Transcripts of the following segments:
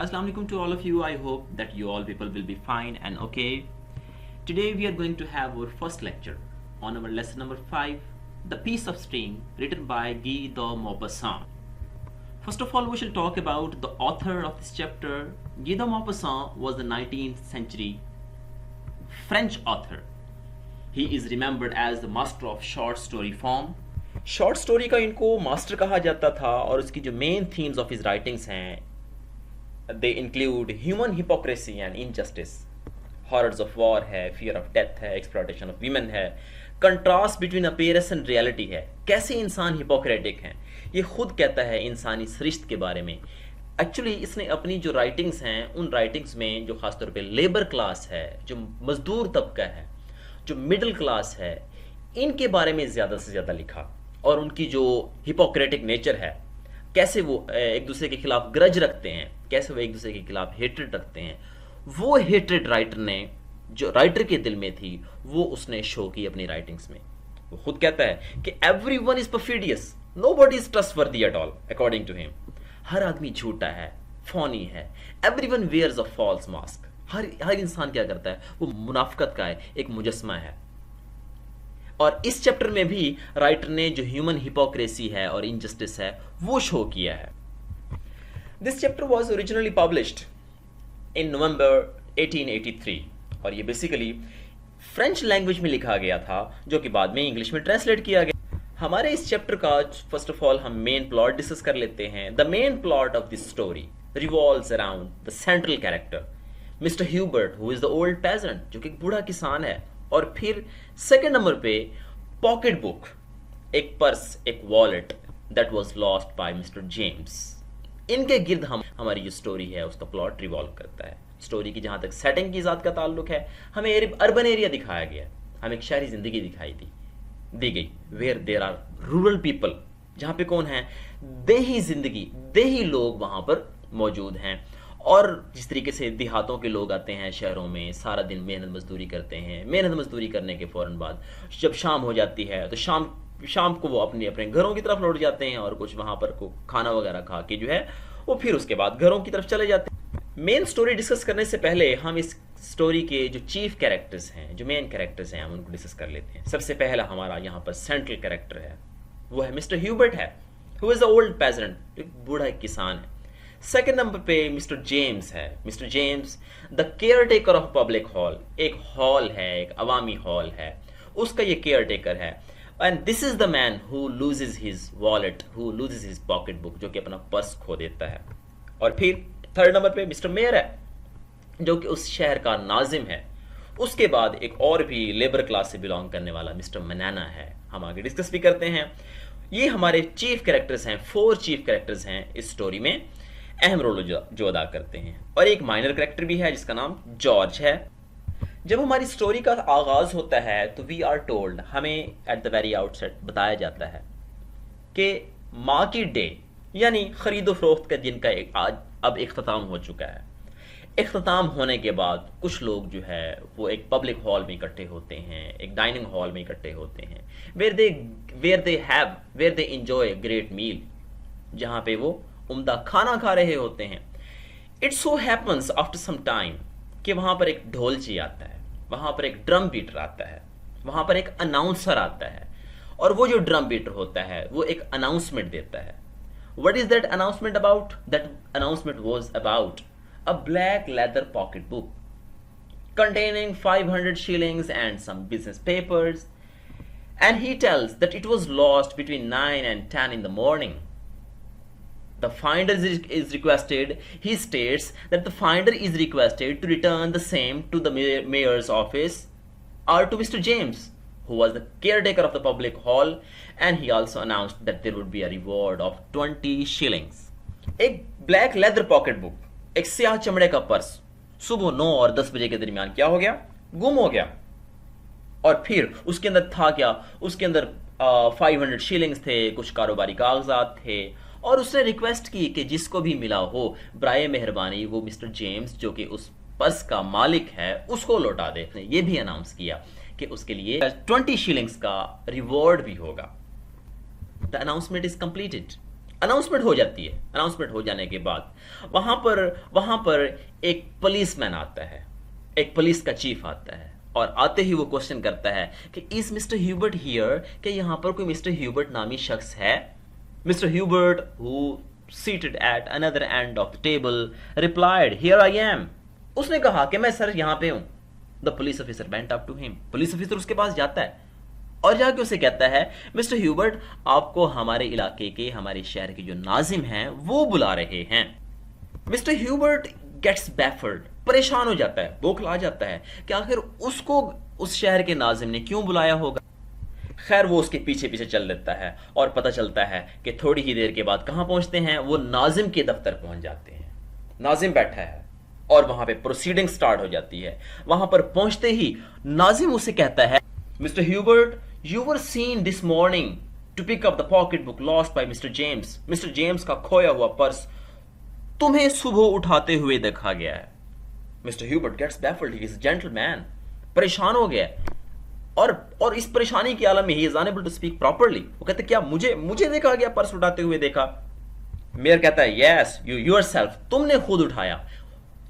Assalamu alaikum to all of you. I hope that you all people will be fine and okay. Today we are going to have our first lecture on our lesson number 5, The Piece of String, written by Guy de Maupassant. First of all, we shall talk about the author of this chapter. Guy de Maupassant was the 19th century French author. He is remembered as the master of short story form. Short story का इनको master कहा जाता था और उसकी जो main themes of his writings हैं they include human hypocrisy and injustice, horrors of war है, फियर ऑफ डेथ है, एक्सप्लॉयटेशन ऑफ वीमेन है, contrast between appearance and reality है, कैसे इंसान हिपोक्रेटिक हैं, ये खुद कहता है इंसानी सृष्टि के बारे में। एक्चुअली इसने अपनी जो राइटिंग्स हैं उन राइटिंग्स में जो खासतौर पे लेबर क्लास है, जो मजदूर तबका है, जो मिडिल क्लास है, इनके बारे में ज़्यादा से ज़्यादा लिखा और उनकी जो हिपोक्रेटिक नेचर है, कैसे वो एक दूसरे के खिलाफ ग्रज रखते हैं, कैसे वो एक दूसरे के खिलाफ हेट्रेड रखते हैं, वो हेट्रेड राइटर ने जो राइटर के दिल में थी वो उसने शो की अपनी राइटिंग्स में। वो खुद कहता है कि everyone is perfidious, nobody is trustworthy at all according to him. हर आदमी झूठा है, फौनी है, everyone wears a false mask. हर इंसान क्या करता है, वो मुनाफिकत का है, एक मुजस्मा है। और इस चैप्टर में भी राइटर ने जो ह्यूमन हिपोक्रेसी है और इनजस्टिस है वो शो किया है। This chapter was originally published in November 1883 और ये बेसिकली फ्रेंच लैंग्वेज में लिखा गया था जो कि बाद में इंग्लिश में ट्रांसलेट किया गया। हमारे इस चैप्टर का फर्स्ट ऑफ ऑल हम मेन प्लॉट डिस्कस कर लेते हैं। The main plot of this story revolves around the central character mister Hubert, who is the old peasant, जो कि एक बूढ़ा किसान है। और फिर सेकंड नंबर पे पॉकेट बुक, एक पर्स, एक wallet that was lost by mister James. इनके गिर्द हमारी जो स्टोरी है उसका प्लॉट रिवॉल्व करता है। स्टोरी की जहां तक सेटिंग की ज़ात का ताल्लुक है, हमें अर्बन एरिया दिखाया गया, हमें एक शहरी जिंदगी दिखाई दी गई, where there are rural people, जहां पे कौन है, देही जिंदगी, देही लोग वहां पर मौजूद हैं। और जिस तरीके से देहातों के लोग आते हैं शहरों में, सारा दिन मेहनत मजदूरी करते हैं, मेहनत मजदूरी करने के फ़ौरन बाद जब शाम हो जाती है तो शाम को वो अपने घरों की तरफ लौट जाते हैं और कुछ वहाँ पर को खाना वगैरह खा के जो है वो फिर उसके बाद घरों की तरफ चले जाते हैं। मेन स्टोरी डिस्कस करने से पहले हम इस स्टोरी के जो चीफ कैरेक्टर्स हैं, जो मेन कैरेक्टर्स हैं, हम उनको डिस्कस कर लेते हैं। सबसे पहला हमारा यहाँ पर सेंट्रल कैरेक्टर है, वो है मिस्टर ह्यूबर्ट है, who is the old peasant, एक बूढ़ा किसान है। सेकेंड नंबर पे मिस्टर जेम्स है। Mister James the caretaker of public hall, एक हॉल है, एक अवामी हॉल है, उसका ये केयर टेकर है। And this is the man who loses his wallet, who loses his pocket book, जो कि अपना पर्स खो देता है। और फिर थर्ड नंबर पे मिस्टर मेयर है, जो कि उस शहर का नाजिम है। उसके बाद एक और भी लेबर क्लास से बिलोंग करने वाला मिस्टर मनाना है, हम आगे डिस्कस भी करते हैं। ये हमारे चीफ कैरेक्टर्स हैं, 4 चीफ कैरेक्टर्स हैं इस स्टोरी में, अहम रोल जो अदा करते हैं। और एक माइनर कैरेक्टर भी है जिसका नाम जॉर्ज है। जब हमारी स्टोरी का आगाज होता है तो वी आर टोल्ड, हमें एट द वेरी आउटसेट बताया जाता है कि मार्केट डे यानी खरीदो फरोख्त का दिन का आज अब इख्तिताम हो चुका है। इख्तिताम होने के बाद कुछ लोग जो है वो एक पब्लिक हॉल में इकट्ठे होते हैं, एक डाइनिंग हॉल में इकट्ठे होते हैं, where they enjoy great meal, जहाँ पे वो उम्दा खाना खा रहे होते हैं। It so happens after some time कि वहां पर एक ढोलची आता है, वहां पर एक ड्रम बीटर आता है, वहां पर एक अनाउंसर आता है, और वो जो ड्रम बीटर होता है वो एक अनाउंसमेंट देता है। What is that announcement about? That announcement was about a black leather pocket book containing 500 shillings and some business papers, and he tells that it was lost between 9 and 10 in the morning. The finder is requested, he states that the finder is requested to return the same to the mayor's office or to Mr. James, who was the caretaker of the public hall, and he also announced that there would be a reward of 20 shillings. एक black leather pocket book, एक स्याह चमड़े का purse, सुबह 9 और 10 बजे के दरमियान क्या हो गया, गुम हो गया। और फिर उसके अंदर था क्या, उसके अंदर 500 शिलिंग्स थे, कुछ कारोबारी कागजात थे, और उसने रिक्वेस्ट की कि जिसको भी मिला हो बराए मेहरबानी वो मिस्टर जेम्स, जो कि उस पर्स का मालिक है, उसको लौटा दे। ये भी अनाउंस किया कि उसके लिए 20 शिलिंग्स का रिवॉर्ड भी होगा। The announcement is completed announcement हो जाती है। अनाउंसमेंट हो जाने के बाद वहां पर एक पुलिसमैन आता है, एक पुलिस का चीफ आता है, और आते ही वो क्वेश्चन करता है कि इज मिस्टर ह्यूबर्ट हियर, कि यहां पर कोई मिस्टर ह्यूबर्ट नामी शख्स है? Mister Hubert, who seated at another end of the table, replied, here I am. उसने कहा कि मैं सर यहां पे हूं। The police officer went up to him. Police officer उसके पास जाता है और जाके उसे कहता है, मिस्टर ह्यूबर्ट, आपको हमारे इलाके के, हमारे शहर के जो नाजिम हैं वो बुला रहे हैं। मिस्टर ह्यूबर्ट गेट्स बैफल्ड, परेशान हो जाता है, बौखला जाता है कि आखिर उसको उस शहर के नाजिम ने क्यों बुलाया होगा। खैर वो उसके पीछे पीछे चल देता है और पता चलता है कि थोड़ी ही देर के बाद कहां पहुंचते हैं, वो नाजिम के दफ्तर पहुंच जाते हैं। नाजिम बैठा है और वहां पे प्रोसीडिंग स्टार्ट हो जाती है। वहां पर पहुंचते ही नाजिम उसे कहता है, mister Hubert, you were seen this morning to pick up the pocket book lost by mister James. Mister James का खोया हुआ पर्स तुम्हें सुबह उठाते हुए देखा गया है। Mister Hubert gets baffled, he is gentleman, परेशान हो गया और इस परेशानी के आलम में he is unable to speak properly. वो कहते क्या मुझे देखा गया, पर्स उठाते हुए देखा? मेयर कहता है, यस यू योरसेल्फ, तुमने खुद उठाया।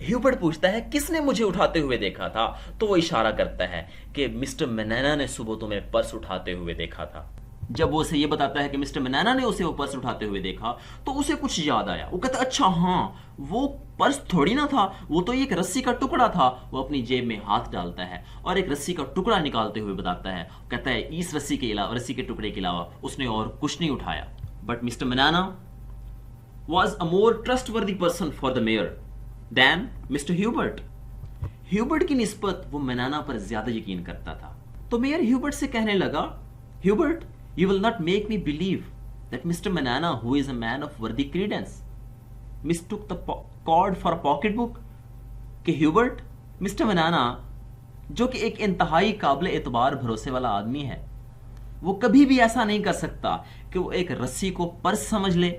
ह्यूबर्ट पूछता है, किसने मुझे उठाते हुए देखा था? तो वो इशारा करता है कि मिस्टर मैनाना ने सुबह तुम्हें पर्स उठाते हुए देखा था। जब वो उसे ये बताता है कि मिस्टर मैनाना ने उसे वो पर्स उठाते हुए देखा, तो उसे कुछ याद आया। वो कहता, अच्छा हाँ, वो पर्स थोड़ी ना था, वो तो एक रस्सी का टुकड़ा था। वो अपनी जेब में हाथ डालता है और एक रस्सी का टुकड़ा निकालते हुए बताता है, कहता है इस रस्सी के टुकड़े के अलावा उसने और कुछ नहीं उठाया। But mister Manana was a more trustworthy person for the mayor than Mr. Hubert. Hubert की निस्बत वो मैनाना पर ज्यादा यकीन करता था। तो मेयर ह्यूबर्ट से कहने लगा, Hubert, you will not make me believe that Mr. Manana, who is a man of worthy credence, mistook the cord for a pocketbook. कि ह्यूबर्ट, मिस्टर मैनाना जो कि एक इंतहाई काबिल एतबार भरोसे वाला आदमी है, वो कभी भी ऐसा नहीं कर सकता कि वो एक रस्सी को पर्स समझ ले।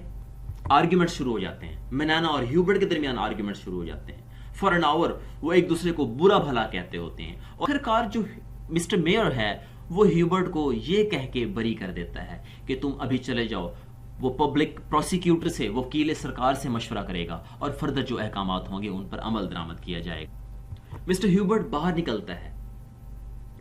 आर्ग्यूमेंट शुरू हो जाते हैं, मैनाना और ह्यूबर्ट के दरमियान आर्ग्यूमेंट शुरू हो जाते हैं। फॉर एन आवर वो एक दूसरे को बुरा भला कहते होते हैं। और आखिरकार जो मिस्टर मेयर है वो ह्यूबर्ट को ये कह के बरी कर देता है कि तुम अभी चले जाओ। वो पब्लिक प्रोसिक्यूटर से, वकील सरकार से मशवरा करेगा और फर्दर जो अहकामात होंगे उन पर अमल दरामद किया जाएगा। मिस्टर ह्यूबर्ट बाहर निकलता है,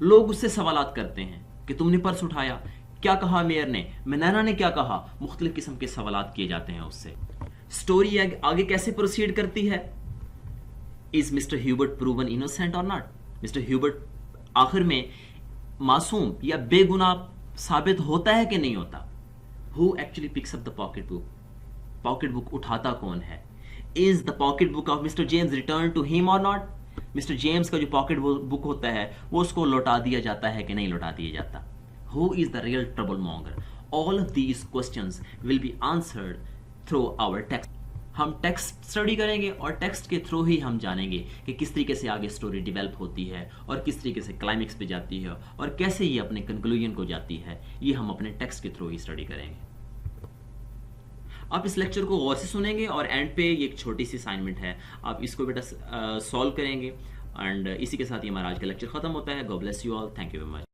लोग उससे सवालात करते हैं कि तुमने पर्स उठाया, क्या कहा मेयर ने, मैनाना ने क्या कहा, मुख्तलिफ किस्म के सवालात किए जाते हैं उससे। स्टोरी आगे कैसे प्रोसीड करती है? Is mister Hubert proven innocent और नॉट? मिस्टर ह्यूबर्ट आखिर में मासूम या बेगुनाह साबित होता है कि नहीं होता? Who actually picks up the pocket book? Pocket book उठाता कौन है? Is the pocket book of mister James return to him और नॉट? मिस्टर जेम्स का जो पॉकेट बुक होता है वो उसको लौटा दिया जाता है कि नहीं लौटा दिया जाता? Who is the real troublemonger? All of these questions will be answered through our text. हम टेक्स्ट स्टडी करेंगे और टेक्स्ट के थ्रू ही हम जानेंगे कि किस तरीके से आगे स्टोरी डेवलप होती है और किस तरीके से क्लाइमेक्स पे जाती है और कैसे ये अपने कंक्लूजन को जाती है। ये हम अपने टेक्स्ट के थ्रू ही स्टडी करेंगे। आप इस लेक्चर को गौर से सुनेंगे और एंड पे ये एक छोटी सी असाइनमेंट है, आप इसको बेटा सॉल्व करेंगे। एंड इसी के साथ ही हमारा आज का लेक्चर खत्म होता है। God bless you all, thank you very much.